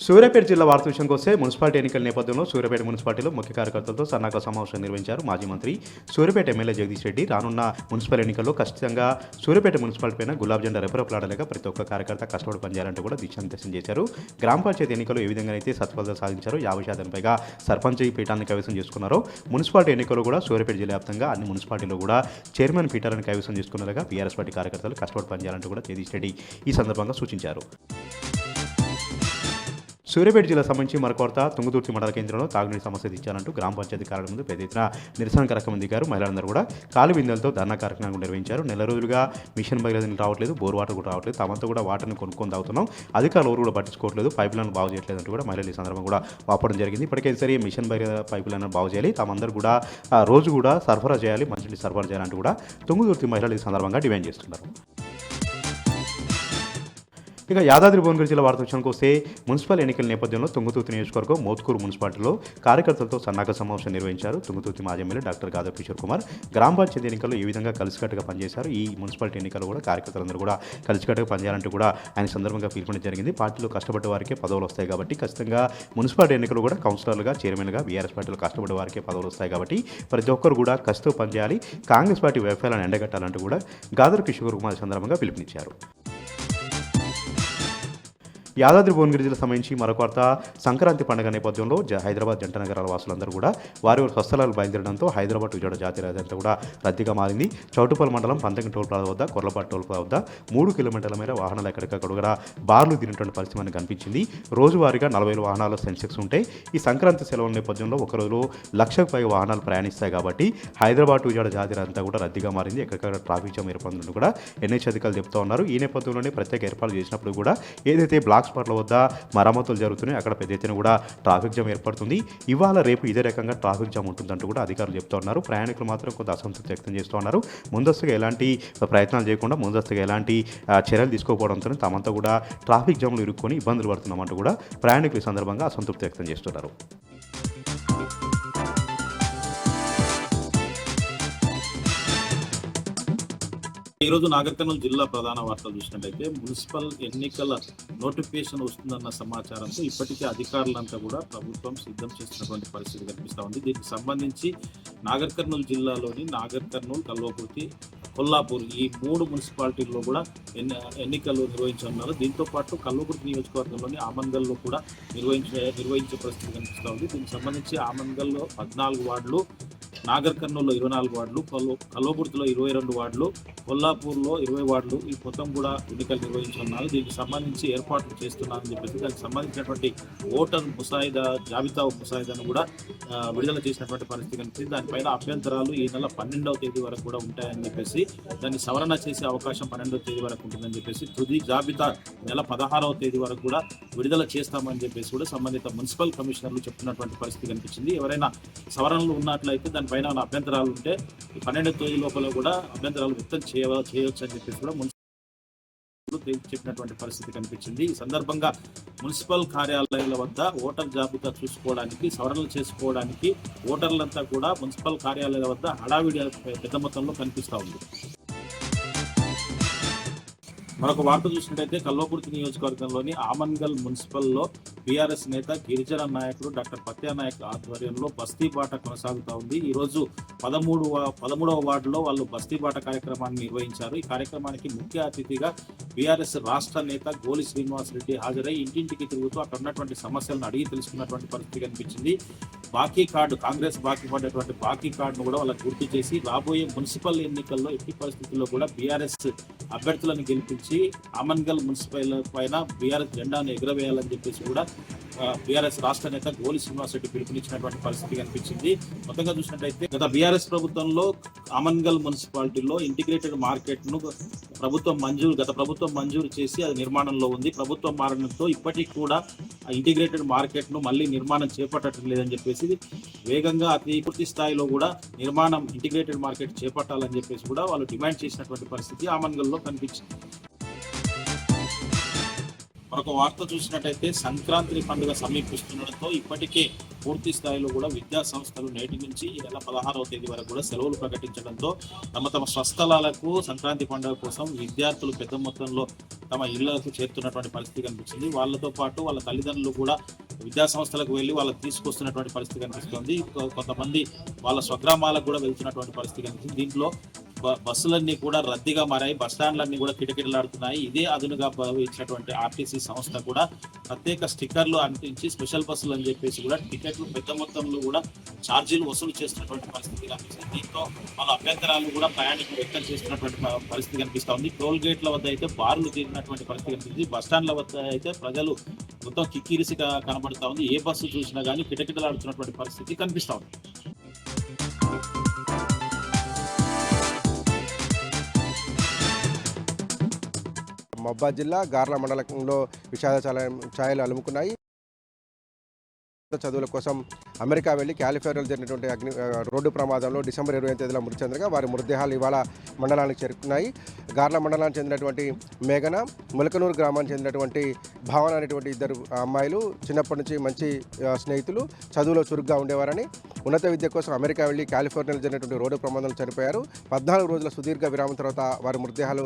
సూర్యాపేట జిల్లా వార్త విషయానికి వస్తే మున్సిపాలిటీ ఎన్నికల నేపథ్యంలో సూర్యాపేట మున్సిపాలిటీలో ముఖ్య కార్యకర్తలతో సన్నాహక సమావేశం నిర్వహించారు మాజీ మంత్రి సూర్యాపేట ఎమ్మెల్యే జగదీష్ రెడ్డి. రానున్న మున్సిపల్ ఎన్నికల్లో ఖచ్చితంగా సూర్యాపేట మున్సిపాలిటీ పైన గులాబ్ జెండా రెపరెపలాడలేక ప్రతి ఒక్క కార్యకర్త కష్టపడి పనిచేయాలంటూ కూడా దిశానిర్దేశం చేశారు. గ్రామ పంచాయతీ ఎన్నికల్లో ఏ విధంగా అయితే సత్ఫలితాలు సాధించారో 50% పైగా సర్పంచ్ పీఠాన్ని కైవసం చేసుకున్నారో మున్సిపాలిటీ ఎన్నికల్లో కూడా సూర్యాపేట జిల్లా వ్యాప్తంగా అన్ని మున్సిపాలిటీలో కూడా చైర్మన్ పీఠాలను కైవసం చేసుకున్నట్లుగా బీఆర్ఎస్ పార్టీ కార్యకర్తలు కష్టపడి పనిచేయాలంటూ కూడా జగదీష్ రెడ్డి ఈ సందర్భంగా సూచించారు. సూర్యాపేట జిల్లా సంబంధించి మరకొరత తుంగతుర్తి మండల కేంద్రంలో తాగునీటి సమస్య తీర్చాలంటూ గ్రామ పంచాయతీ కార్యాలయం ముందు పెద్ద ఎత్తున నిరసన కార్యక్రమం దిగారు. మహిళలందరూ కూడా కాలు బిందెలతో ధర్నా కార్యక్రమం నిర్వహించారు. నెల రోజులుగా మిషన్ బయలుదేరి రావట్లేదు, బోర్ వాటర్ కూడా రావట్లేదు, తమంతా కూడా వాటర్ని కొనుక్కొని తాగుతున్నాం, అధికారులు ఎవరు కూడా పట్టించుకోవట్లేదు, పైప్ లైన్ బాగు చేయట్లేదు అంటూ కూడా మహిళలు ఈ సందర్భం కూడా వాపడం జరిగింది. ఇప్పటికే సరే మిషన్ పైప్ లైన్ బాగు చేయాలి, తమందరూ కూడా రోజు కూడా సరఫరా చేయాలి, మంచినీటి సరఫరా చేయాలంటూ కూడా తుంగతుర్తి మహిళలు ఈ సందర్భంగా డిమాండ్ చేస్తున్నారు. ఇక యాదాద్రి భువనగిరి జిల్లా వార్త విషయానికి వస్తే మున్సిపల్ ఎన్నికల నేపథ్యంలో తుంగతుర్తి నియోజకవర్గం మోత్కూరు మున్సిపాలిటీలో కార్యకర్తలతో సన్నాహక సమావేశం నిర్వహించారు. తుంగతుర్తి మాజీ ఎమ్మెల్యే డాక్టర్ గాదర్ కిషోర్ కుమార్ గ్రామ పంచాయతీ ఎన్నికల్లో ఏ విధంగా కలిసికట్టుగా పనిచేశారు, ఈ మున్సిపాలిటీ ఎన్నికల్లో కూడా కార్యకర్తలందరూ కూడా కలిసికట్టుగా పనిచేయాలంటూ కూడా ఆయన సందర్భంగా పిలుపుని జరిగింది. పార్టీలో కష్టపడ్డ వారికే పదవులు వస్తాయి కాబట్టి ఖచ్చితంగా మున్సిపాలిటీ ఎన్నికలు కూడా కౌన్సిలర్లుగా చైర్మన్గా బీఆర్ఎస్ పార్టీలో కష్టపడ్డ వారికే పదవులు వస్తాయి కాబట్టి ప్రతి ఒక్కరు కూడా కష్టం పనిచేయాలి, కాంగ్రెస్ పార్టీ వైఫల్యాలను ఎండగట్టాలంటూ కూడా గాదర్ కిషోర్ కుమార్ సందర్భంగా పిలుపునిచ్చారు. యాదాద్రి భువనగిరి జిల్లా సంబంధించి మరొక వార్త సంక్రాంతి పండుగ నేపథ్యంలో హైదరాబాద్ జంట నగరాల వాసులందరూ కూడా వారి స్వస్థలాలు బయలుదేరడంతో హైదరాబాద్ విజయవాడ జాతీయ రహదారి కూడా రద్దీగా మారింది. చౌటుపల్లి మండలం పంతంగి టోల్ ప్లాజా వద్ద కొర్లపాటు టోల్ ప్లాజా వద్ద 3 కిలోమీటర్ల మేర వాహనాలు ఎక్కడికక్కడ బార్లు తిరిగినటువంటి పరిస్థితి మనకు కనిపించింది. రోజువారీగా 40 వాహనాల సెన్సెక్స్ ఉంటాయి. ఈ సంక్రాంతి సెలవుల నేపథ్యంలో ఒక రోజులో 1,00,000కు పైగా వాహనాలు ప్రయాణిస్తాయి కాబట్టి హైదరాబాద్ విజయవాడ జాతీయ అంతా కూడా రద్దీగా మారింది. ఎక్కడికక్కడ ట్రాఫిక్ జామ్ ఏర్పడుతుందని కూడా ఎన్హెచ్ అధికారులు చెప్తా ఉన్నారు. ఈ నేపథ్యంలోనే ప్రత్యేక ఏర్పాట్లు చేసినప్పుడు కూడా ఏదైతే బ్లాక్ స్పాట్ల వద్ద మరమ్మతులు జరుగుతున్నాయి, అక్కడ పెద్ద ఎత్తున కూడా ట్రాఫిక్ జామ్ ఏర్పడుతుంది. ఇవాళ రేపు ఇదే రకంగా ట్రాఫిక్ జామ్ ఉంటుందంటూ కూడా అధికారులు చెప్తా ఉన్నారు. ప్రయాణికులు మాత్రం కొంత అసంతృప్తి వ్యక్తం చేస్తూ ఉన్నారు. ముందస్తుగా ఎలాంటి ప్రయత్నాలు చేయకుండా ముందస్తుగా ఎలాంటి చర్యలు తీసుకోకపోవడంతో తమంతా కూడా ట్రాఫిక్ జామ్లు ఇరుక్కొని ఇబ్బందులు పడుతున్నామంటూ కూడా ప్రయాణికుల సందర్భంగా అసంతృప్తి వ్యక్తం చేస్తున్నారు. ఈరోజు నాగర్ కర్నూలు జిల్లా ప్రధాన వార్తలు చూసినట్లయితే మున్సిపల్ ఎన్నికల నోటిఫికేషన్ వస్తుందన్న సమాచారంతో ఇప్పటికే అధికారులంతా కూడా ప్రభుత్వం సిద్ధం చేస్తున్నటువంటి పరిస్థితి కనిపిస్తూ ఉంది. దీనికి సంబంధించి నాగర్ కర్నూలు జిల్లాలోని నాగర్ కర్నూలు, కల్వకుర్తి, కొల్లాపూర్ ఈ 3 మున్సిపాలిటీల్లో కూడా ఎన్నికలు నిర్వహించనున్నారు. దీంతో పాటు కల్వకుర్తి నియోజకవర్గంలోని ఆమన్గల్లో కూడా నిర్వహించే పరిస్థితి కనిపిస్తూ ఉంది. దీనికి సంబంధించి ఆమన్గల్లో 14 వార్డులు, నాగర్ కర్నూలులో 24 వార్డులు, కల్వకుర్తిలో 22 వార్డులు, కొల్లాపూర్లో 20 వార్డులు ఈ మొత్తం కూడా ఎన్నికలు నిర్వహించున్నారు. దీనికి సంబంధించి ఏర్పాట్లు చేస్తున్నారని చెప్పేసి దానికి సంబంధించినటువంటి ఓటర్ ముసాయిదా జాబితా ముసాయిదాను కూడా విడుదల చేసినటువంటి పరిస్థితి కనిపిస్తుంది. దానిపైన అభ్యంతరాలు ఈ నెల 12వ తేదీ వరకు కూడా ఉంటాయని చెప్పేసి దాన్ని సవరణ చేసే అవకాశం 12వ తేదీ వరకు ఉంటుందని చెప్పేసి తుది జాబితా నెల 16వ తేదీ వరకు కూడా విడుదల చేస్తామని చెప్పేసి కూడా సంబంధిత మున్సిపల్ కమిషనర్లు చెప్తున్నటువంటి పరిస్థితి కనిపించింది. ఎవరైనా సవరణలు ఉన్నట్లయితే దానిపైన అభ్యంతరాలు ఉంటే 12వ తేదీ లోపల కూడా అభ్యంతరాలు వ్యక్తం చేయవచ్చు అని చెప్పేసి కూడా చెప్పినటువంటి పరిస్థితి కనిపించింది. ఈ సందర్భంగా మున్సిపల్ కార్యాలయాల వద్ద ఓటర్ జాబితా చూసుకోవడానికి, సవరణలు చేసుకోవడానికి ఓటర్లంతా కూడా మున్సిపల్ కార్యాలయాల వద్ద హడావిడి పెద్ద మొత్తంలో కనిపిస్తూ ఉంది. మరొక వార్త చూసినట్టయితే కల్వకుర్తి నియోజకవర్గంలోని ఆమన్గల్ మున్సిపల్లో బీఆర్ఎస్ నేత గిరిజన నాయకుడు డాక్టర్ పత్యానాయక్ ఆధ్వర్యంలో బస్తీ బాట కొనసాగుతూ ఉంది. ఈరోజు 13వ వార్డులో వాళ్ళు బస్తీ బాట కార్యక్రమాన్ని నిర్వహించారు. ఈ కార్యక్రమానికి ముఖ్య అతిథిగా బీఆర్ఎస్ రాష్ట్ర నేత గోలి శ్రీనివాసరెడ్డి హాజరై ఇంటింటికి తిరుగుతూ అక్కడ ఉన్నటువంటి సమస్యలను అడిగి తెలుసుకున్నటువంటి పరిస్థితి కనిపించింది. బాకీ కార్డు, కాంగ్రెస్ బాకీ పడ్డటువంటి బాకీ కార్డును కూడా వాళ్ళకి గుర్తు చేసి రాబోయే మున్సిపల్ ఎన్నికల్లో ఎట్టి పరిస్థితుల్లో కూడా బీఆర్ఎస్ అభ్యర్థులను గెలిపించి ఆమన్గల్ మున్సిపల్ పైన బీఆర్ఎస్ జెండాను ఎగురవేయాలని చెప్పేసి కూడా బీఆర్ఎస్ రాష్ట్ర నేత గోలి శ్రీనివాసరెడ్డి పిలుపునిచ్చినటువంటి పరిస్థితి కనిపించింది. మొత్తంగా చూసినట్టయితే గత బీఆర్ఎస్ ప్రభుత్వంలో ఆమన్గల్ మున్సిపాలిటీలో ఇంటిగ్రేటెడ్ మార్కెట్ ను గత ప్రభుత్వం మంజూరు చేసి అది నిర్మాణంలో ఉంది. ప్రభుత్వం మారడంతో ఇప్పటికి కూడా ఇంటిగ్రేటెడ్ మార్కెట్ ను మళ్ళీ నిర్మాణం చేపట్టడం లేదని చెప్పేసి వేగంగా అతి పూర్తి స్థాయిలో కూడా నిర్మాణం ఇంటిగ్రేటెడ్ మార్కెట్ చేపట్టాలని చెప్పేసి కూడా వాళ్ళు డిమాండ్ చేసినటువంటి పరిస్థితి ఆమన్గల్లో కనిపించింది. మరొక వార్త చూసినట్టయితే సంక్రాంతి పండుగ సమీపిస్తుండటంతో ఇప్పటికే పూర్తి స్థాయిలో కూడా విద్యా సంస్థలు నేటి నుంచి ఈ నెల 16వ తేదీ వరకు కూడా సెలవులు ప్రకటించడంతో తమ స్వస్థలాలకు సంక్రాంతి పండుగ కోసం విద్యార్థులు పెద్ద మొత్తంలో తమ ఇళ్లకు చేరుతున్నటువంటి పరిస్థితి కనిపిస్తుంది. వాళ్ళతో పాటు వాళ్ళ తల్లిదండ్రులు కూడా విద్యా సంస్థలకు వెళ్ళి వాళ్ళకి తీసుకొస్తున్నటువంటి పరిస్థితి కనిపిస్తుంది. కొంతమంది వాళ్ళ స్వగ్రామాలకు కూడా వెళ్తున్నటువంటి పరిస్థితి కనిపిస్తుంది. దీంట్లో బస్సులన్నీ కూడా రద్దీగా మారాయి, బస్ స్టాండ్లన్నీ కూడా కిటకిటలాడుతున్నాయి. ఇదే అదునుగా భావించినటువంటి ఆర్టీసీ సంస్థ కూడా ప్రత్యేక స్టిక్కర్లు అంటించి స్పెషల్ బస్సులు అని చెప్పేసి కూడా టికెట్లు పెద్ద మొత్తంలో కూడా ఛార్జీలు వసూలు చేస్తున్నటువంటి పరిస్థితి కనిపిస్తుంది. దీంతో వాళ్ళ అభ్యంతరాలు కూడా ప్రయాణికులు వ్యక్తం చేస్తున్నటువంటి పరిస్థితి కనిపిస్తూ ఉంది. టోల్ గేట్ల వద్ద అయితే బారులు తీరినటువంటి పరిస్థితి కనిపిస్తుంది. బస్ స్టాండ్ల వద్ద అయితే ప్రజలు మొత్తం కిక్కిరిసిగా కనబడుతూ ఉంది. ఏ బస్సు చూసినా కానీ కిటకిటలాడుతున్నటువంటి పరిస్థితి కనిపిస్తూ ఉంది. మహబూబాబాద్ జిల్లా గార్ల మండలంలో విషాద ఛాయలు అలుముకున్నాయి. చదువుల కోసం అమెరికా వెళ్లి కాలిఫోర్నియాలో జరిగినటువంటి రోడ్డు ప్రమాదంలో డిసెంబర్ 20వ తేదీన మృతి చెందగా వారి మృతదేహాలు ఇవాళ మండలానికి చేరుకున్నాయి. గార్ల మండలానికి చెందినటువంటి మేఘన, ములకనూరు గ్రామానికి చెందినటువంటి భావన అనేటువంటి ఇద్దరు అమ్మాయిలు చిన్నప్పటి నుంచి మంచి స్నేహితులు, చదువులో చురుగ్గా ఉండేవారని ఉన్నత విద్య కోసం అమెరికా వెళ్లి కాలిఫోర్నియాలో జరిగినటువంటి రోడ్డు ప్రమాదంలో చనిపోయారు. 14 రోజుల సుదీర్ఘ విరామం తర్వాత వారి మృతదేహాలు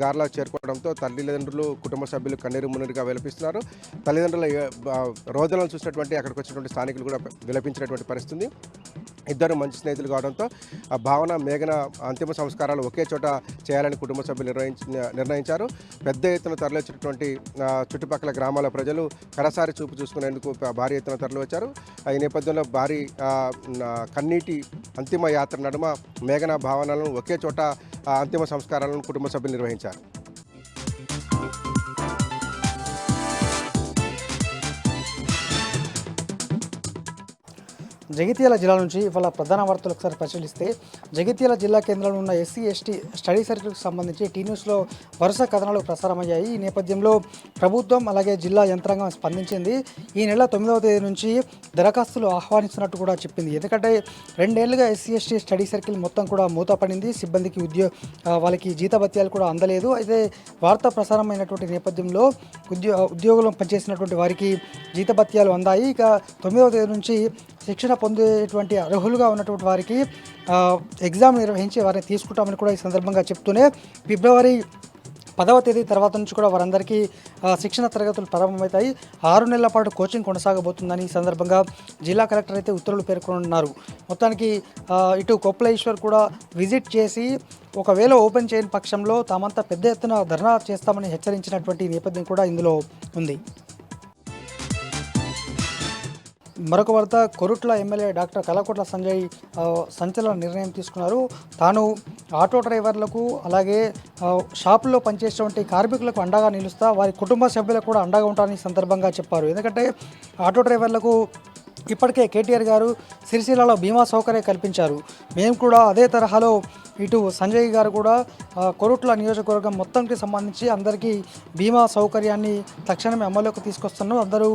గార్లకు చేరుకోవడంతో తల్లిదండ్రులు, కుటుంబ సభ్యులు కన్నీరు మున్నీరుగా విలపిస్తున్నారు. తల్లిదండ్రుల రోదనలు చూసినటువంటి అక్కడికి వచ్చినటువంటి స్థానికులు కూడా విలపించినటువంటి పరిస్థితి. ఇద్దరు మంచి స్నేహితులు కావడంతో ఆ భావన, మేఘన అంతిమ సంస్కారాలు ఒకే చోట చేయాలని కుటుంబ సభ్యులు నిర్ణయించారు. పెద్ద ఎత్తున తరలివచ్చినటువంటి చుట్టుపక్కల గ్రామాల ప్రజలు కడసారి చూపు చూసుకునేందుకు భారీ ఎత్తున తరలివచ్చారు. ఈ నేపథ్యంలో భారీ కన్నీటి అంతిమ యాత్ర నడుమ మేఘన భావనలను ఒకే చోట అంతిమ సంస్కారాలను కుటుంబ సభ్యులు నిర్వహించారు. జగిత్యాల జిల్లా నుంచి ఇవాళ ప్రధాన వార్తలు ఒకసారి పరిశీలిస్తే జగిత్యాల జిల్లా కేంద్రంలో ఉన్న ఎస్సీ ఎస్టీ స్టడీ సర్కిల్కి సంబంధించి టీ న్యూస్లో వరుస కథనాలు ప్రసారమయ్యాయి. ఈ నేపథ్యంలో ప్రభుత్వం అలాగే జిల్లా యంత్రాంగం స్పందించింది. ఈ నెల 9వ తేదీ నుంచి దరఖాస్తులు ఆహ్వానిస్తున్నట్టు కూడా చెప్పింది. ఎందుకంటే 2 ఏళ్లుగా ఎస్సీ ఎస్టీ స్టడీ సర్కిల్ మొత్తం కూడా మూతపడింది. సిబ్బందికి వాళ్ళకి జీతభత్యాలు కూడా అందలేదు. అయితే వార్త ప్రసారమైనటువంటి నేపథ్యంలో ఉద్యోగులు పనిచేసినటువంటి వారికి జీతభత్యాలు అందాయి. ఇక 9వ తేదీ నుంచి శిక్షణ పొందేటువంటి అర్హులుగా ఉన్నటువంటి వారికి ఎగ్జామ్ నిర్వహించి వారిని తీసుకుంటామని కూడా ఈ సందర్భంగా చెప్తూనే ఫిబ్రవరి 10వ తేదీ తర్వాత నుంచి కూడా వారందరికీ శిక్షణ తరగతులు ప్రారంభమవుతాయి. 6 నెలల పాటు కోచింగ్ కొనసాగబోతుందని ఈ సందర్భంగా జిల్లా కలెక్టర్ అయితే ఉత్తర్వులు పేర్కొన్నారు. మొత్తానికి ఇటు కొప్పలేశ్వర్ కూడా విజిట్ చేసి ఒకవేళ ఓపెన్ చేయని పక్షంలో తామంతా పెద్ద ఎత్తున ధర్నా చేస్తామని హెచ్చరించినటువంటి నేపథ్యం కూడా ఇందులో ఉంది. మరొక వార్త, కొరుట్ల ఎమ్మెల్యే డాక్టర్ కల్వకుంట్ల సంజయ్ సంచలన నిర్ణయం తీసుకున్నారు. తాను ఆటో డ్రైవర్లకు అలాగే షాపుల్లో పనిచేసేటువంటి కార్మికులకు అండగా నిలుస్తా, వారి కుటుంబ సభ్యులకు కూడా అండగా ఉంటారని సందర్భంగా చెప్పారు. ఎందుకంటే ఆటో డ్రైవర్లకు ఇప్పటికే కేటీఆర్ గారు సిరిసిల్లలో బీమా సౌకర్యం కల్పించారు. మేము కూడా అదే తరహాలో ఇటు సంజయ్ గారు కూడా కొరుట్ల నియోజకవర్గం మొత్తంకి సంబంధించి అందరికీ బీమా సౌకర్యాన్ని తక్షణమే అమలులోకి తీసుకొస్తాను. అందరూ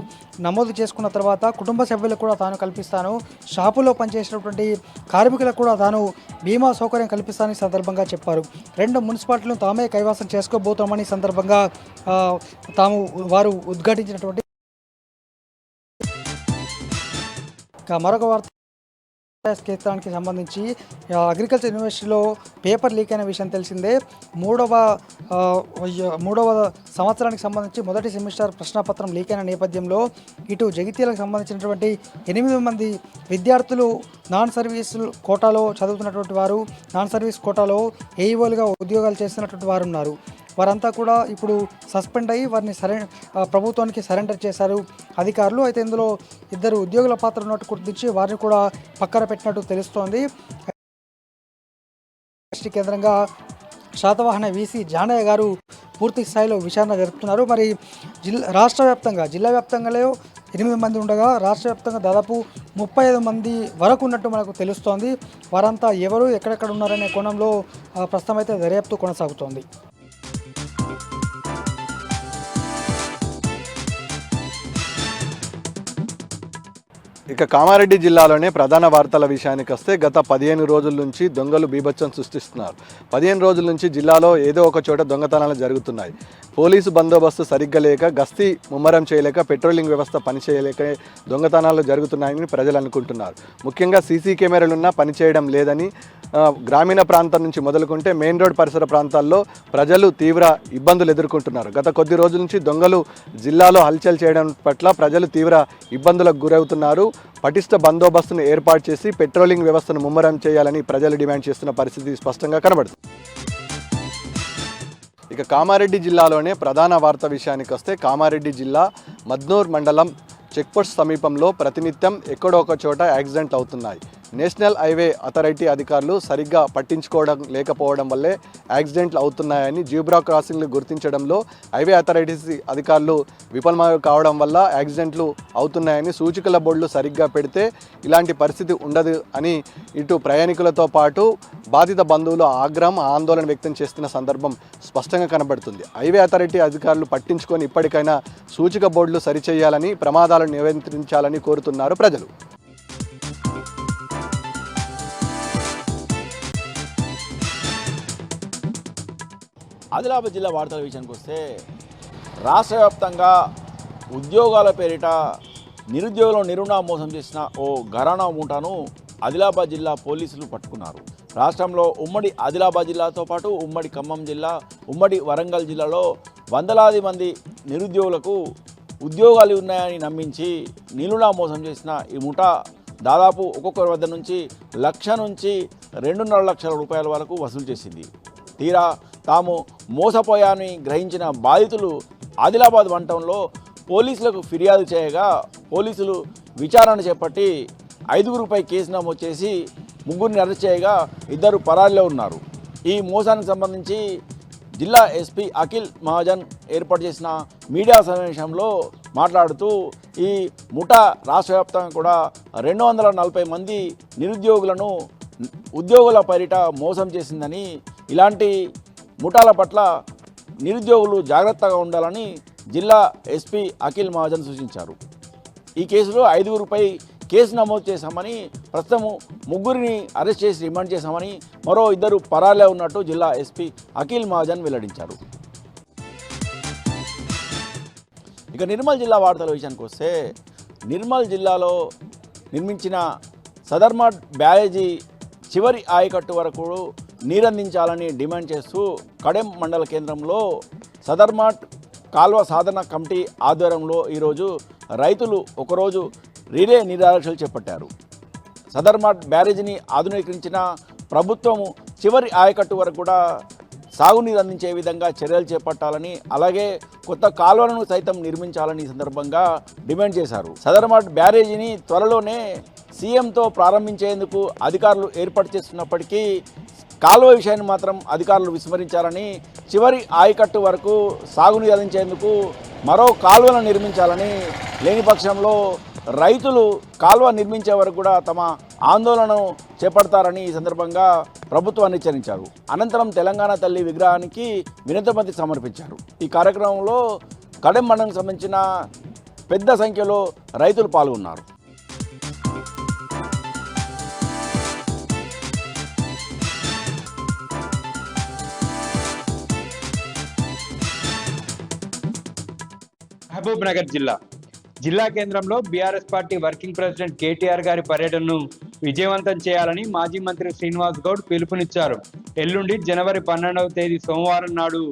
నమోదు చేసుకున్న తర్వాత కుటుంబ సభ్యులకు కూడా తాను కల్పిస్తాను, షాపులో పనిచేసినటువంటి కార్మికులకు కూడా తాను బీమా సౌకర్యం కల్పిస్తానని సందర్భంగా చెప్పారు. 2 మున్సిపాలిటీలను తామే కైవసం చేసుకోబోతామని సందర్భంగా వారు ఉద్ఘాటించినటువంటి మరొక వార్త, కేంద్రానికి సంబంధించి అగ్రికల్చర్ యూనివర్సిటీలో పేపర్ లీక్ అయిన విషయం తెలిసిందే. మూడవ సంవత్సరానికి సంబంధించి మొదటి సెమిస్టర్ ప్రశ్నపత్రం లీక్ అయిన నేపథ్యంలో ఇటు జగిత్యాలకు సంబంధించినటువంటి 8 మంది విద్యార్థులు నాన్ సర్వీస్ కోటాలో చదువుతున్నటువంటి వారు, నాన్ సర్వీస్ కోటాలో ఏఈఓలుగా ఉద్యోగాలు చేస్తున్నటువంటి వారు ఉన్నారు. వారంతా కూడా ఇప్పుడు సస్పెండ్ అయ్యి వారిని ప్రభుత్వానికి సరెండర్ చేశారు అధికారులు. అయితే ఇందులో 2 ఉద్యోగుల పాత్ర ఉన్నట్టు గుర్తించి వారిని కూడా పక్కన పెట్టినట్టు తెలుస్తోంది. కేంద్రంగా శాతవాహన వీసీ జానయ్య గారు పూర్తి స్థాయిలో విచారణ జరుపుతున్నారు. మరి జిల్లా వ్యాప్తంగాలో 8 మంది ఉండగా రాష్ట్ర వ్యాప్తంగా దాదాపు 35 మంది వరకు ఉన్నట్టు మనకు తెలుస్తోంది. వారంతా ఎవరు, ఎక్కడెక్కడ ఉన్నారనే కోణంలో ప్రస్తుతం అయితే దర్యాప్తు కొనసాగుతోంది. ఇక కామారెడ్డి జిల్లాలోనే ప్రధాన వార్తల విషయానికి వస్తే గత 15 రోజుల నుంచి దొంగలు బీభత్సం సృష్టిస్తున్నారు. 15 రోజుల నుంచి జిల్లాలో ఏదో ఒక చోట దొంగతనాలు జరుగుతున్నాయి. పోలీసు బందోబస్తు సరిగ్గా లేక, గస్తీ ముమ్మరం చేయలేక, పెట్రోలింగ్ వ్యవస్థ పనిచేయలేక దొంగతనాలు జరుగుతున్నాయని ప్రజలు అనుకుంటున్నారు. ముఖ్యంగా సీసీ కెమెరాలున్నా పనిచేయడం లేదని, గ్రామీణ ప్రాంతం నుంచి మొదలుకుంటే మెయిన్ రోడ్ పరిసర ప్రాంతాల్లో ప్రజలు తీవ్ర ఇబ్బందులు ఎదుర్కొంటున్నారు. గత కొద్ది రోజుల నుంచి దొంగలు జిల్లాలో హల్చల్ చేయడం పట్ల ప్రజలు తీవ్ర ఇబ్బందులకు గురవుతున్నారు. పటిష్ట బందోబస్తును ఏర్పాటు చేసి పెట్రోలింగ్ వ్యవస్థను ముమ్మరం చేయాలని ప్రజలు డిమాండ్ చేస్తున్న పరిస్థితి స్పష్టంగా కనబడుతుంది. ఇక కామారెడ్డి జిల్లాలోనే ప్రధాన వార్త విషయానికి వస్తే కామారెడ్డి జిల్లా మద్నూర్ మండలం చెక్పోస్ట్ సమీపంలో ప్రతినిత్యం ఎక్కడో ఒక చోట యాక్సిడెంట్లు అవుతున్నాయి. నేషనల్ హైవే అథారిటీ అధికారులు సరిగ్గా పట్టించుకోవడం లేకపోవడం వల్లే యాక్సిడెంట్లు అవుతున్నాయని, జీబ్రా క్రాసింగ్లు గుర్తించడంలో హైవే అథారిటీస్ అధికారులు విఫలం కావడం వల్ల యాక్సిడెంట్లు అవుతున్నాయని, సూచికల బోర్డులు సరిగ్గా పెడితే ఇలాంటి పరిస్థితి ఉండదు అని ఇటు ప్రయాణికులతో పాటు బాధిత బంధువులు ఆగ్రహం, ఆందోళన వ్యక్తం చేస్తున్న సందర్భం స్పష్టంగా కనబడుతుంది. హైవే అథారిటీ అధికారులు పట్టించుకొని ఇప్పటికైనా సూచిక బోర్డులు సరిచేయాలని, ప్రమాదాలను నియంత్రించాలని కోరుతున్నారు ప్రజలు. ఆదిలాబాద్ జిల్లా వార్తల విషయానికి వస్తే రాష్ట్ర వ్యాప్తంగా ఉద్యోగాల పేరిట నిరుద్యోగులను నిరుణా మోసం చేసిన ఓ ఘరానా మూటాను ఆదిలాబాద్ జిల్లా పోలీసులు పట్టుకున్నారు. రాష్ట్రంలో ఉమ్మడి ఆదిలాబాద్ జిల్లాతో పాటు ఉమ్మడి ఖమ్మం జిల్లా, ఉమ్మడి వరంగల్ జిల్లాలో వందలాది మంది నిరుద్యోగులకు ఉద్యోగాలు ఉన్నాయని నమ్మించి నిలునా మోసం చేసిన ఈ ముఠా దాదాపు ఒక్కొక్కరి వద్ద నుంచి 1,00,000 నుంచి 2.5 లక్షల రూపాయల వరకు వసూలు చేసింది. తీరా తాము మోసపోయాని గ్రహించిన బాధితులు ఆదిలాబాద్ వంటంలో పోలీసులకు ఫిర్యాదు చేయగా పోలీసులు విచారణ చేపట్టి 5గురిపై కేసు నమోదు చేసి 3గురిని అరెస్ట్ చేయగా 2 పరారీలో ఉన్నారు. ఈ మోసానికి సంబంధించి జిల్లా ఎస్పీ అఖిల్ మహాజన్ ఏర్పాటు చేసిన మీడియా సమావేశంలో మాట్లాడుతూ ఈ ముఠా రాష్ట్ర వ్యాప్తంగా కూడా 240 మంది నిరుద్యోగులను ఉద్యోగుల పేరిట మోసం చేసిందని, ఇలాంటి ముఠాల పట్ల నిరుద్యోగులు జాగ్రత్తగా ఉండాలని జిల్లా ఎస్పీ అఖిల్ మహాజన్ సూచించారు. ఈ కేసులో 5గురిపై కేసు నమోదు చేశామని, ప్రస్తుతం 3గురిని అరెస్ట్ చేసి రిమాండ్ చేశామని, మరో 2 పరారీలో ఉన్నట్టు జిల్లా ఎస్పీ అఖిల్ మహాజన్ వెల్లడించారు. ఇక నిర్మల్ జిల్లా వార్తల విషయానికి వస్తే నిర్మల్ జిల్లాలో నిర్మించిన సదర్మాట్ బ్యారేజీ చివరి ఆయకట్టు వరకు నీరందించాలని డిమాండ్ చేస్తూ కడెం మండల కేంద్రంలో సదర్మాట్ కాల్వ సాధన కమిటీ ఆధ్వర్యంలో ఈరోజు రైతులు ఒకరోజు రిలే నిరాదీక్షలు చేపట్టారు. సదర్మాట్ బ్యారేజీని ఆధునీకరించిన ప్రభుత్వము చివరి ఆయకట్టు వరకు కూడా సాగునీరు అందించే విధంగా చర్యలు చేపట్టాలని, అలాగే కొత్త కాలువలను సైతం నిర్మించాలని సందర్భంగా డిమాండ్ చేశారు. సదర్మాట్ బ్యారేజీని త్వరలోనే సీఎంతో ప్రారంభించేందుకు అధికారులు ఏర్పాటు చేస్తున్నప్పటికీ కాలువ విషయాన్ని మాత్రం అధికారులు విస్మరించాలని, చివరి ఆయకట్టు వరకు సాగునీరు అందించేందుకు మరో కాలువలను నిర్మించాలని, లేని పక్షంలో రైతులు కాలువ నిర్మించే వరకు కూడా తమ ఆందోళనను చేపడతారని ఈ సందర్భంగా ప్రభుత్వాన్ని హెచ్చరించారు. అనంతరం తెలంగాణ తల్లి విగ్రహానికి వినతిపత్రం సమర్పించారు. ఈ కార్యక్రమంలో కడెం మండలానికి సంబంధించిన పెద్ద సంఖ్యలో రైతులు పాల్గొన్నారు. మహబూబ్ నగర్ జిల్లా కేంద్రంలో BRS party working president KTR గారి పర్యటనను విజయవంతం చేయాలని మాజీ మంత్రి శ్రీనివాస్ గౌడ్ పిలుపునిచ్చారు. ఎల్లుండి జనవరి 12వ తేదీ సోమవారం నాడు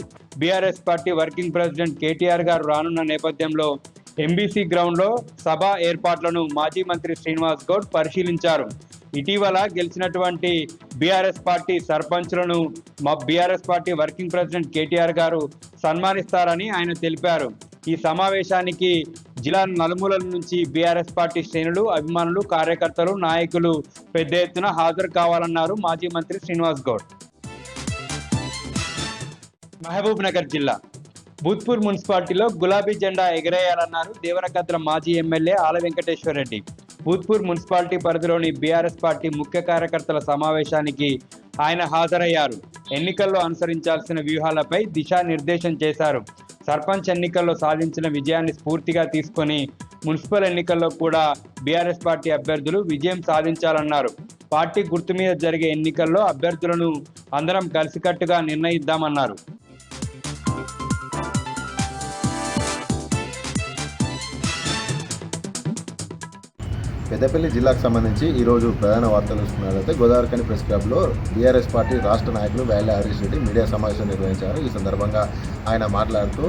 BRS party working president KTR గారు రానున్న నేపథ్యంలో ఎంబీసీ గ్రౌండ్లో సభ ఏర్పాట్లను మాజీ మంత్రి శ్రీనివాస్ గౌడ్ పరిశీలించారు. ఇటీవల గెలిచినటువంటి బీఆర్ఎస్ పార్టీ సర్పంచ్లను BRS party working president KTR garu సన్మానిస్తారని ఆయన తెలిపారు. ఈ సమావేశానికి జిల్లా నలుమూలల నుంచి బీఆర్ఎస్ పార్టీ శ్రేణులు, అభిమానులు, కార్యకర్తలు, నాయకులు పెద్ద ఎత్తున హాజరు కావాలన్నారు మాజీ మంత్రి శ్రీనివాస్ గౌడ్. మహబూబ్ నగర్ జిల్లా భూత్పూర్ మున్సిపాలిటీలో గులాబీ జెండా ఎగరేయాలన్నారు దేవరకద్ర మాజీ ఎమ్మెల్యే ఆల వెంకటేశ్వర రెడ్డి. భూత్పూర్ మున్సిపాలిటీ పరిధిలోని బీఆర్ఎస్ పార్టీ ముఖ్య కార్యకర్తల సమావేశానికి ఆయన హాజరయ్యారు. ఎన్నికల్లో అనుసరించాల్సిన వ్యూహాలపై దిశానిర్దేశం చేశారు. సర్పంచ్ ఎన్నికల్లో సాధించిన విజయాన్ని స్ఫూర్తిగా తీసుకొని మున్సిపల్ ఎన్నికల్లో కూడా బీఆర్ఎస్ పార్టీ అభ్యర్థులు విజయం సాధించాలన్నారు. పార్టీ గుర్తు మీద జరిగే ఎన్నికల్లో అభ్యర్థులను అందరం కలిసికట్టుగా నిర్ణయిద్దామన్నారు. పెద్దపల్లి జిల్లాకు సంబంధించి ఈరోజు ప్రధాన వార్తలు చూసుకున్నట్లయితే గోదావరిఖని ప్రెస్ క్లబ్లో బీఆర్ఎస్ పార్టీ రాష్ట్ర నాయకులు వేళ్ల హరీష్ రెడ్డి మీడియా సమావేశం నిర్వహించారు. ఈ సందర్భంగా ఆయన మాట్లాడుతూ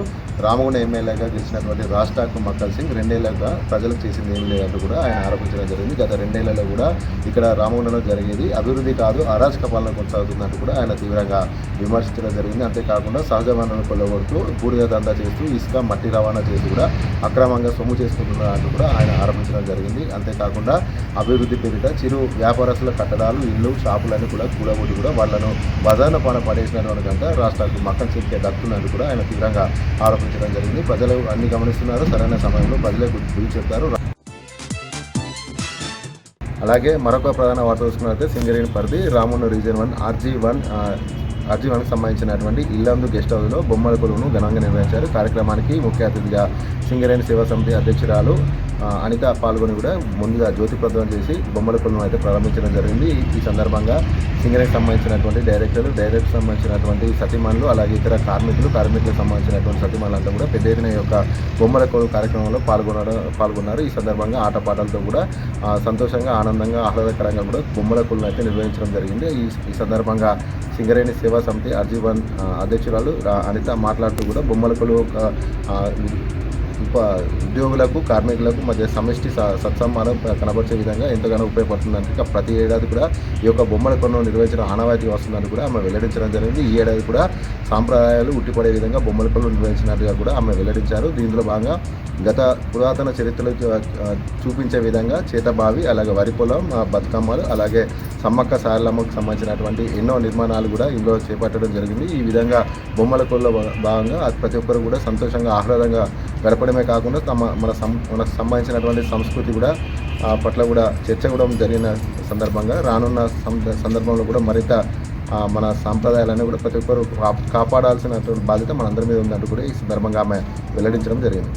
రామగుండ ఎమ్మెల్యేగా గెలిచినటువంటి రాజ్ ఠాకూర్ మక్కల్ సింగ్ 2 ఏళ్లుగా ప్రజలకు చేసింది ఏమీ లేదంటూ కూడా ఆయన ఆరోపించడం జరిగింది. గత 2 ఏళ్లలో కూడా ఇక్కడ రామగుండలో జరిగేది అభివృద్ధి కాదు, అరాచక పాలన కొనసాగుతున్నట్టు కూడా ఆయన తీవ్రంగా విమర్శించడం జరిగింది. అంతేకాకుండా సహజ వనరులను కొల్లగొడుతూ బూడిద దందా చేస్తూ ఇసుక మట్టి రవాణా చేస్తూ కూడా అక్రమంగా సొమ్ము చేసుకుంటున్నట్టు కూడా ఆయన ఆరోపించడం జరిగింది. అంతేకాకుండా అభివృద్ధి పేరిట చిరు వ్యాపారస్తుల కట్టడాలు, ఇల్లు, షాపులన్నీ కూడా కూడగొట్టి కూడా వాళ్లను బజార్న పడేసినటువంటి కనుక రాష్ట్రాలకు మక్కల్ సింగ్కే దక్కుతున్నట్టు కూడా ఆయన తీవ్రంగా ఆరోపించడం జరిగింది. ప్రజలు అన్ని గమనిస్తున్నారు, సరైన సమయంలో ప్రజలే గుర్తు చెప్తారు. అలాగే మరొక ప్రధాన వార్త చూసుకున్నట్లయితే సింగరేణి పరిధి రామగుండం రీజియన్ 1 RG1కి సంబంధించినటువంటి ఇల్లందు గెస్ట్ హౌస్లో బొమ్మల కొలువును ఘనంగా నిర్వహించారు. కార్యక్రమానికి ముఖ్య అతిథిగా సింగరేణి సేవా సమితి అధ్యక్షురాలు అనిత పాల్గొని కూడా ముందుగా జ్యోతి ప్రదానం చేసి బొమ్మల కొలువును అయితే ప్రారంభించడం జరిగింది. ఈ సందర్భంగా సింగరేణికి సంబంధించినటువంటి డైరెక్టర్ సంబంధించినటువంటి సతీమణులు, అలాగే ఇతర కార్మికులకు సంబంధించినటువంటి సతీమణులంతా కూడా పెద్ద ఎత్తున యొక్క బొమ్మల కొలువు కార్యక్రమంలో పాల్గొన్నారు. ఈ సందర్భంగా ఆటపాటలతో కూడా సంతోషంగా, ఆనందంగా, ఆహ్లాదకరంగా కూడా బొమ్మల కొలువును అయితే నిర్వహించడం జరిగింది. ఈ సందర్భంగా సింగరేణి సేవా సమితి RG1 అధ్యక్షురాలు అనిత మాట్లాడుతూ కూడా బొమ్మల కొలువు ఉద్యోగులకు, కార్మికులకు మధ్య సమిష్టి సత్సంబంధం కనబరిచే విధంగా ఎంతగానో ఉపయోగపడుతుందంటే ప్రతి ఏడాది కూడా ఈ యొక్క బొమ్మల కొలువును నిర్వహించడం ఆనవాయితీ వస్తుందని కూడా ఆమె వెల్లడించడం జరిగింది. ఈ ఏడాది కూడా సాంప్రదాయాలు ఉట్టిపడే విధంగా బొమ్మల కొలువు నిర్వహించినట్టుగా కూడా ఆమె వెల్లడించారు. దీంట్లో భాగంగా గత పురాతన చరిత్రలు చూపించే విధంగా చేతబావి, అలాగే వరి పొలం, బతుకమ్మలు, అలాగే సమ్మక్క సారలమ్మకు సంబంధించినటువంటి ఎన్నో నిర్మాణాలు కూడా ఇందులో చేపట్టడం జరిగింది. ఈ విధంగా బొమ్మల కొలువులో భాగంగా ప్రతి ఒక్కరు కూడా సంతోషంగా, ఆహ్లాదంగా గడపడమే కాకుండా మనకు సంబంధించినటువంటి సంస్కృతి కూడా పట్ల కూడా చర్చ కూడా జరిగిన సందర్భంగా రానున్న సందర్భంలో కూడా మరింత మన సాంప్రదాయాలన్నీ కూడా ప్రతి ఒక్కరు కాపాడాల్సినటువంటి బాధ్యత మనందరి మీద ఉందంటూ కూడా ఈ సందర్భంగా ఆమె వెల్లడించడం జరిగింది.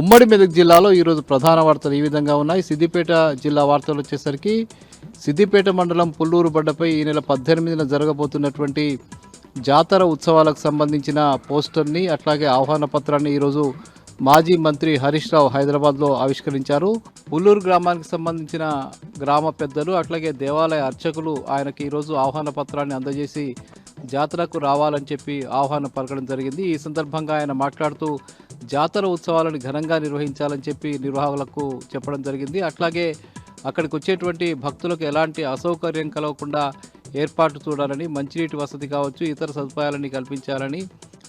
ఉమ్మడి మెదక్ జిల్లాలో ఈరోజు ప్రధాన వార్తలు ఈ విధంగా ఉన్నాయి. సిద్దిపేట జిల్లా వార్తలు వచ్చేసరికి సిద్దిపేట మండలం పుల్లూరు బడ్డపై ఈ నెల 18న జరగబోతున్నటువంటి జాతర ఉత్సవాలకు సంబంధించిన పోస్టర్ని, అట్లాగే ఆహ్వాన పత్రాన్ని ఈరోజు మాజీ మంత్రి హరీష్ రావు హైదరాబాద్లో ఆవిష్కరించారు. పుల్లూరు గ్రామానికి సంబంధించిన గ్రామ పెద్దలు, అట్లాగే దేవాలయ అర్చకులు ఆయనకి ఈరోజు ఆహ్వాన పత్రాన్ని అందజేసి జాతరకు రావాలని చెప్పి ఆహ్వానం పలకడం జరిగింది. ఈ సందర్భంగా ఆయన మాట్లాడుతూ జాతర ఉత్సవాలను ఘనంగా నిర్వహించాలని చెప్పి నిర్వాహకులకు చెప్పడం జరిగింది. అట్లాగే అక్కడికి వచ్చేటువంటి భక్తులకు ఎలాంటి అసౌకర్యం కలగకుండా ఏర్పాటు చూడాలని, మంచినీటి వసతి కావచ్చు, ఇతర సదుపాయాలని కల్పించాలని,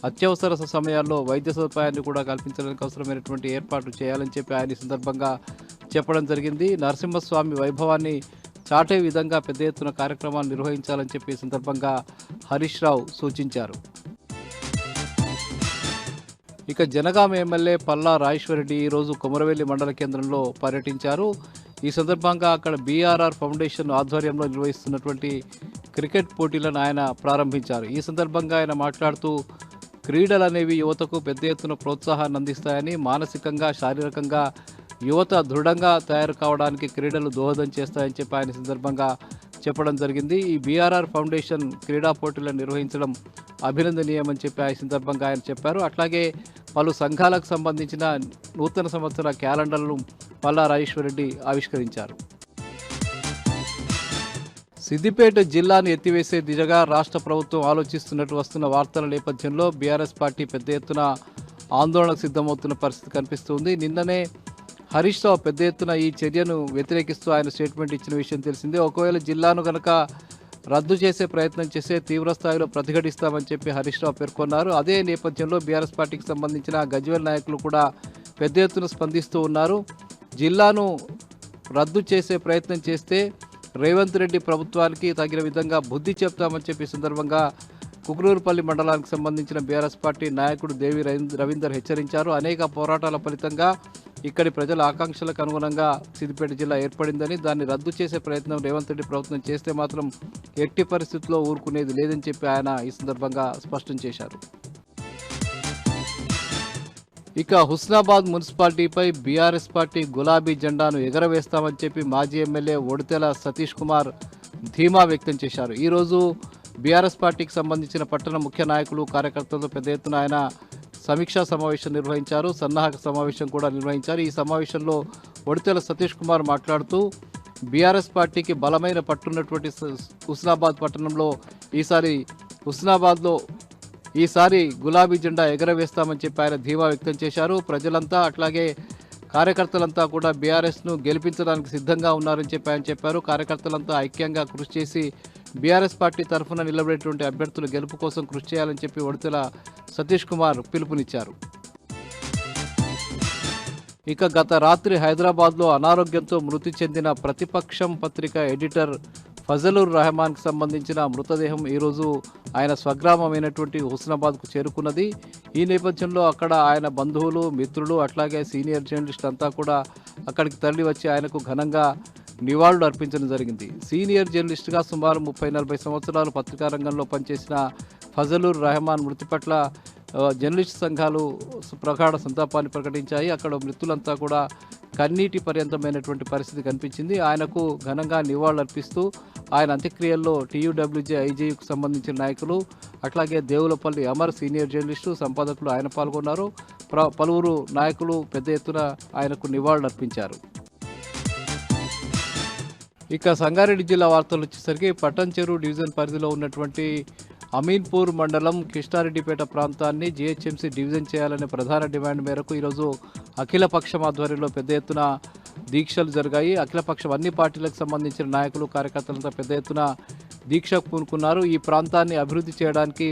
అత్యవసర సమయాల్లో వైద్య సదుపాయాన్ని కూడా కల్పించడానికి అవసరమైనటువంటి ఏర్పాట్లు చేయాలని చెప్పి ఆయన ఈ సందర్భంగా చెప్పడం జరిగింది. నరసింహస్వామి వైభవాన్ని చాటే విధంగా పెద్ద ఎత్తున కార్యక్రమాలు నిర్వహించాలని చెప్పి ఈ సందర్భంగా హరీష్ రావు సూచించారు. ఇక జనగామ ఎమ్మెల్యే పల్లా రాజేశ్వరరెడ్డి ఈరోజు కొమరవెల్లి మండల కేంద్రంలో పర్యటించారు. ఈ సందర్భంగా అక్కడ బీఆర్ఆర్ ఫౌండేషన్ ఆధ్వర్యంలో నిర్వహిస్తున్నటువంటి క్రికెట్ పోటీలను ఆయన ప్రారంభించారు. ఈ సందర్భంగా ఆయన మాట్లాడుతూ క్రీడలు అనేవి యువతకు పెద్ద ఎత్తున ప్రోత్సాహాన్ని అందిస్తాయని, మానసికంగా, శారీరకంగా యువత దృఢంగా తయారు కావడానికి క్రీడలు దోహదం చేస్తాయని చెప్పి ఆయన సందర్భంగా చెప్పడం జరిగింది. ఈ బీఆర్ఆర్ ఫౌండేషన్ క్రీడా పోటీలను నిర్వహించడం అభినందనీయమని చెప్పి ఆ సందర్భంగా ఆయన చెప్పారు. అట్లాగే పలు సంఘాలకు సంబంధించిన నూతన సంవత్సర క్యాలెండర్లను పల్లా రాజేశ్వరరెడ్డి ఆవిష్కరించారు. సిద్దిపేట జిల్లాను ఎత్తివేసే దిశగా రాష్ట్ర ప్రభుత్వం ఆలోచిస్తున్నట్టు వస్తున్న వార్తల నేపథ్యంలో బీఆర్ఎస్ పార్టీ పెద్ద ఎత్తున ఆందోళనకు సిద్ధమవుతున్న పరిస్థితి కనిపిస్తుంది. నిన్ననే హరీష్ రావు పెద్ద ఎత్తున ఈ చర్యను వ్యతిరేకిస్తూ ఆయన స్టేట్మెంట్ ఇచ్చిన విషయం తెలిసిందే. ఒకవేళ జిల్లాను కనుక రద్దు చేసే ప్రయత్నం చేస్తే తీవ్రస్థాయిలో ప్రతిఘటిస్తామని చెప్పి హరీష్ రావు పేర్కొన్నారు. అదే నేపథ్యంలో బీఆర్ఎస్ పార్టీకి సంబంధించిన గజ్వేల్ నాయకులు కూడా పెద్ద ఎత్తున స్పందిస్తూ ఉన్నారు. జిల్లాను రద్దు చేసే ప్రయత్నం చేస్తే రేవంత్ రెడ్డి ప్రభుత్వానికి తగిన విధంగా బుద్ధి చెప్తామని చెప్పి సందర్భంగా కుకునూరుపల్లి మండలానికి సంబంధించిన బీఆర్ఎస్ పార్టీ నాయకుడు దేవి రవీందర్ హెచ్చరించారు. అనేక పోరాటాల ఫలితంగా ఇక్కడి ప్రజల ఆకాంక్షలకు అనుగుణంగా సిద్దిపేట జిల్లా ఏర్పడిందని దాన్ని రద్దు చేసే ప్రయత్నం రేవంత్ రెడ్డి ప్రభుత్వం చేస్తే మాత్రం ఎట్టి పరిస్థితుల్లో ఊరుకునేది లేదని చెప్పి ఆయన ఈ సందర్భంగా స్పష్టం చేశారు. ఇక హుస్నాబాద్ మున్సిపాలిటీపై బీఆర్ఎస్ పార్టీ గులాబీ జెండాను ఎగరవేస్తామని చెప్పి మాజీ ఎమ్మెల్యే ఒడితెల సతీష్ కుమార్ ధీమా వ్యక్తం చేశారు. ఈరోజు బీఆర్ఎస్ పార్టీకి సంబంధించిన పట్టణ ముఖ్య నాయకులు కార్యకర్తలతో పెద్ద ఎత్తున ఆయన సమీక్షా సమావేశం నిర్వహించారు. సన్నాహక సమావేశం కూడా నిర్వహించారు. ఈ సమావేశంలో ఒడితెల సతీష్ కుమార్ మాట్లాడుతూ బీఆర్ఎస్ పార్టీకి బలమైన పట్టున్నటువంటి హుస్నాబాద్ పట్టణంలో ఈసారి గులాబీ జెండా ఎగరవేస్తామని చెప్పి ఆయన ధీమా వ్యక్తం చేశారు. ప్రజలంతా అట్లాగే కార్యకర్తలంతా కూడా బీఆర్ఎస్ను గెలిపించడానికి సిద్ధంగా ఉన్నారని చెప్పి ఆయన చెప్పారు. కార్యకర్తలంతా ఐక్యంగా కృషి చేసి బీఆర్ఎస్ పార్టీ తరఫున నిలబడేటువంటి అభ్యర్థుల గెలుపు కోసం కృషి చేయాలని చెప్పి ఒడితెల సతీష్ కుమార్ పిలుపునిచ్చారు. ఇక గత రాత్రి హైదరాబాద్లో అనారోగ్యంతో మృతి చెందిన ప్రతిపక్షం పత్రిక ఎడిటర్ ఫజలుర్ రెహమాన్కి సంబంధించిన మృతదేహం ఈరోజు ఆయన స్వగ్రామమైనటువంటి హుస్నాబాద్కు చేరుకున్నది. ఈ నేపథ్యంలో అక్కడ ఆయన బంధువులు, మిత్రులు, అట్లాగే సీనియర్ జర్నలిస్ట్ అంతా కూడా అక్కడికి తరలి వచ్చి ఆయనకు ఘనంగా నివాళులు అర్పించడం జరిగింది. సీనియర్ జర్నలిస్ట్గా సుమారు 30-40 సంవత్సరాలు పత్రికా రంగంలో పనిచేసిన ఫజలుర్ రెహమాన్ మృతి పట్ల జర్నలిస్ట్ సంఘాలు ప్రగాఢ సంతాపాన్ని ప్రకటించాయి. అక్కడ మృతులంతా కూడా కన్నీటి పర్యంతమైనటువంటి పరిస్థితి కనిపించింది. ఆయనకు ఘనంగా నివాళులర్పిస్తూ ఆయన అంత్యక్రియల్లో టీయూడబ్ల్యూజే ఐజేయుకు సంబంధించిన నాయకులు, అట్లాగే దేవులపల్లి అమర్ సీనియర్ జర్నలిస్టు, సంపాదకులు ఆయన పాల్గొన్నారు. పలువురు నాయకులు పెద్ద ఎత్తున ఆయనకు నివాళులర్పించారు. ఇక సంగారెడ్డి జిల్లా వార్తలు వచ్చేసరికి పట్టంచెరు డివిజన్ పరిధిలో ఉన్నటువంటి అమీన్పూర్ మండలం కృష్ణారెడ్డిపేట ప్రాంతాన్ని జీహెచ్ఎంసీ డివిజన్ చేయాలనే ప్రధాన డిమాండ్ మేరకు ఈరోజు అఖిలపక్షం ఆధ్వర్యంలో పెద్ద ఎత్తున దీక్షలు జరిగాయి. అఖిలపక్షం అన్ని పార్టీలకు సంబంధించిన నాయకులు, కార్యకర్తలంతా పెద్ద ఎత్తున దీక్షకు పూనుకున్నారు. ఈ ప్రాంతాన్ని అభివృద్ధి చేయడానికి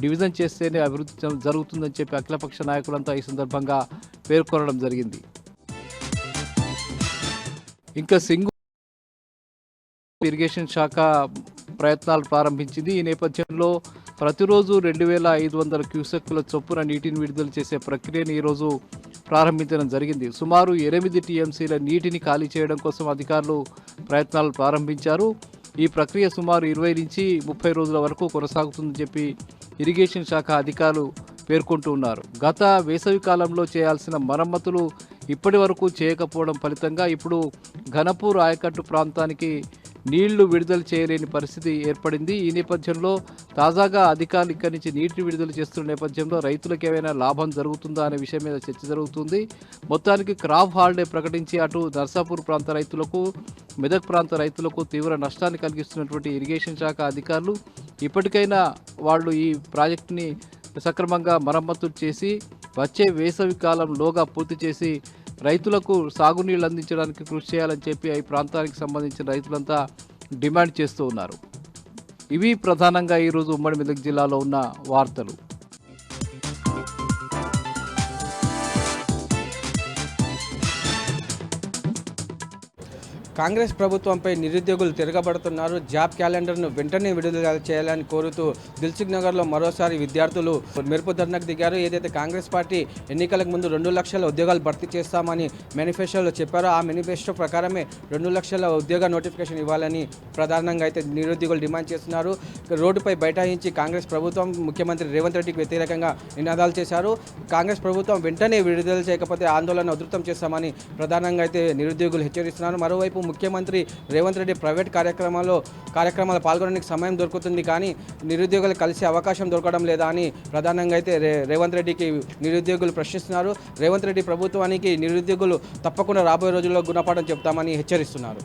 డివిజన్ చేస్తేనే అభివృద్ధి జరుగుతుందని చెప్పి అఖిలపక్ష నాయకులంతా ఈ సందర్భంగా పేర్కొనడం జరిగింది. ఇంకా ఇరిగేషన్ శాఖ ప్రయత్నాలు ప్రారంభించింది. ఈ నేపథ్యంలో ప్రతిరోజు 2500 క్యూసెక్కుల చొప్పున నీటిని విడుదల చేసే ప్రక్రియను ఈరోజు ప్రారంభించడం జరిగింది. సుమారు 8 టీఎంసీల నీటిని ఖాళీ చేయడం కోసం అధికారులు ప్రయత్నాలు ప్రారంభించారు. ఈ ప్రక్రియ సుమారు 20 నుంచి 30 రోజుల వరకు కొనసాగుతుందని చెప్పి ఇరిగేషన్ శాఖ అధికారులు పేర్కొంటూ ఉన్నారు. గత వేసవి కాలంలో చేయాల్సిన మరమ్మతులు ఇప్పటి వరకు చేయకపోవడం ఫలితంగా ఇప్పుడు ఘనపూర్ ఆయకట్టు ప్రాంతానికి నీళ్లు విడుదల చేయలేని పరిస్థితి ఏర్పడింది. ఈ నేపథ్యంలో తాజాగా అధికారులు ఇక్కడి నుంచి నీటిని విడుదల చేస్తున్న నేపథ్యంలో రైతులకు ఏమైనా లాభం జరుగుతుందా అనే విషయం మీద చర్చ జరుగుతుంది. మొత్తానికి క్రాప్ హాలిడే ప్రకటించి అటు నర్సాపూర్ ప్రాంత రైతులకు, మెదక్ ప్రాంత రైతులకు తీవ్ర నష్టాన్ని కలిగిస్తున్నటువంటి ఇరిగేషన్ శాఖ అధికారులు ఇప్పటికైనా వాళ్ళు ఈ ప్రాజెక్టుని సక్రమంగా మరమ్మతులు చేసి వచ్చే వేసవి కాలంలోగా పూర్తి చేసి రైతులకు సాగునీళ్ళు అందించడానికి కృషి చేయాలని చెప్పి ఈ ప్రాంతానికి సంబంధించిన రైతులంతా డిమాండ్ చేస్తూ ఉన్నారు. ఇవి ప్రధానంగా ఈరోజు ఉమ్మడి మెదక్ జిల్లాలో ఉన్న వార్తలు. కాంగ్రెస్ ప్రభుత్వంపై నిరుద్యోగులు తిరగబడుతున్నారు. జాబ్ క్యాలెండర్ను వెంటనే విడుదల చేయాలని కోరుతూ దిల్సుఖ్ నగర్లో మరోసారి విద్యార్థులు మెరుపు ధర్నాకు దిగారు. ఏదైతే కాంగ్రెస్ పార్టీ ఎన్నికలకు ముందు 2 లక్షల ఉద్యోగాలు భర్తీ చేస్తామని మేనిఫెస్టోలో చెప్పారో ఆ మేనిఫెస్టో ప్రకారమే 2 లక్షల ఉద్యోగ నోటిఫికేషన్ ఇవ్వాలని ప్రధానంగా అయితే నిరుద్యోగులు డిమాండ్ చేస్తున్నారు. రోడ్డుపై బైఠాయించి కాంగ్రెస్ ప్రభుత్వం ముఖ్యమంత్రి రేవంత్ రెడ్డికి వ్యతిరేకంగా నినాదాలు చేశారు. కాంగ్రెస్ ప్రభుత్వం వెంటనే విడుదల చేయకపోతే ఆందోళన ఉధృతం చేస్తామని ప్రధానంగా అయితే నిరుద్యోగులు హెచ్చరిస్తున్నారు. మరోవైపు ముఖ్యమంత్రి రేవంత్ రెడ్డి ప్రైవేట్ కార్యక్రమాలు పాల్గొనడానికి సమయం దొరుకుతుంది, కానీ నిరుద్యోగులు కలిసే అవకాశం దొరకడం లేదా అని ప్రధానంగా అయితే రేవంత్ రెడ్డికి నిరుద్యోగులు ప్రశ్నిస్తున్నారు. రేవంత్ రెడ్డి ప్రభుత్వానికి నిరుద్యోగులు తప్పకుండా రాబోయే రోజుల్లో గుణపాఠం చెప్తామని హెచ్చరిస్తున్నారు.